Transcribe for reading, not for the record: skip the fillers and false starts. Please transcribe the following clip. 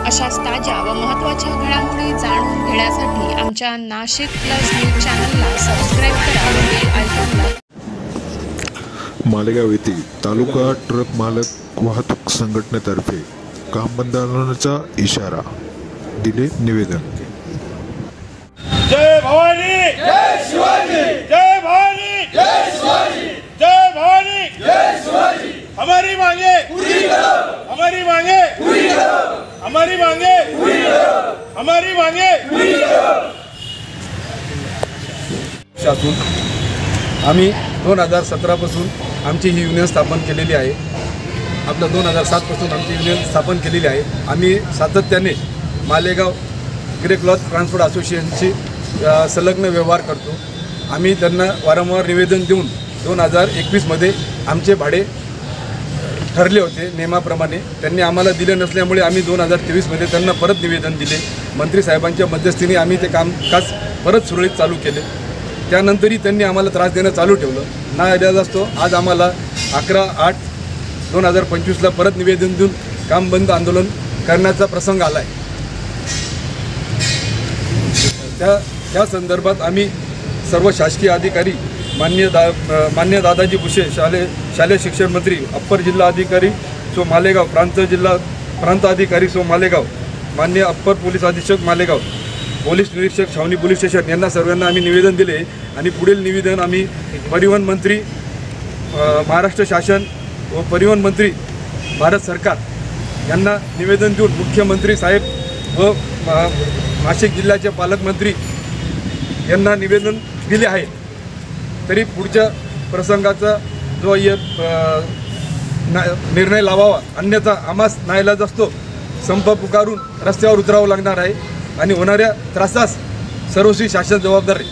अशाच ताज्या व महत्त्वाच्या घडामोडी जाणून घेण्यासाठी आमच्या नाशिक प्लस न्यूज चॅनलला सबस्क्राईब करा व बेल आयकॉनला. मालेगाव येथे तालुका ट्रक मालक वाहतूक संघटनेतर्फे काम बंद आंदोलनाचा इशारा दिले निवेदन. जय भवानी जय शिवाजी, जय भवानी जय शिवाजी, जय भवानी जय शिवाजी. हमारी मांगे पूरी करो, हमारी मांगे पूरी करो, हमारी मांगे पूरी करो, हमारी मांगे पूरी करो. शासन आम्ही 2017 पासून आमची ही युनियन स्थापन केलेली आहे. आपलं 2007 पासून आमची युनियन स्थापन केलेली आहे. आम्ही सातत्याने मालेगाव ग्रे क्लॉथ ट्रान्सपोर्ट असोसिएशनशी संलग्न व्यवहार करतो. आम्ही त्यांना वारंवार निवेदन देऊन 2021मध्ये आमचे भाडे ठरले होते नियमाप्रमाणे. त्यांनी आम्हाला दिले नसल्यामुळे आम्ही 2023मध्ये त्यांना परत निवेदन दिले. मंत्री साहेबांच्या मध्यस्थीने आम्ही ते कामकाज परत सुरळीत चालू केले. त्यानंतरही त्यांनी आम्हाला त्रास देणं चालू ठेवलं. ना आल्यास असतो आज आम्हाला 11/8/2025ला परत निवेदन देऊन काम बंद आंदोलन करण्याचा प्रसंग आला आहे. त्या संदर्भात आम्ही सर्व शासकीय अधिकारी मान्य दादाजी भुसे शालेय शिक्षण मंत्री, अप्पर जिल्हा अधिकारी सो मालेगाव, प्रांत अधिकारी सो मालेगाव, मान्य अप्पर पोलीस अधीक्षक मालेगाव, पोलीस निरीक्षक छावणी पोलीस स्टेशन यांना सर्वांना आम्ही निवेदन दिले. आणि पुढील निवेदन आम्ही परिवहन मंत्री महाराष्ट्र शासन व परिवहन मंत्री भारत सरकार यांना निवेदन देऊन मुख्यमंत्री साहेब व नाशिक जिल्ह्याचे पालकमंत्री यांना निवेदन दिले आहे. तरी पुढच्या प्रसंगाचा जो निर्णय लावावा, अन्यथा आम्हास नाईलाज असतो संप पुकारून रस्त्यावर उतरावं लागणार आहे आणि होणाऱ्या त्रासास सर्वस्वी शासन जबाबदार आहे.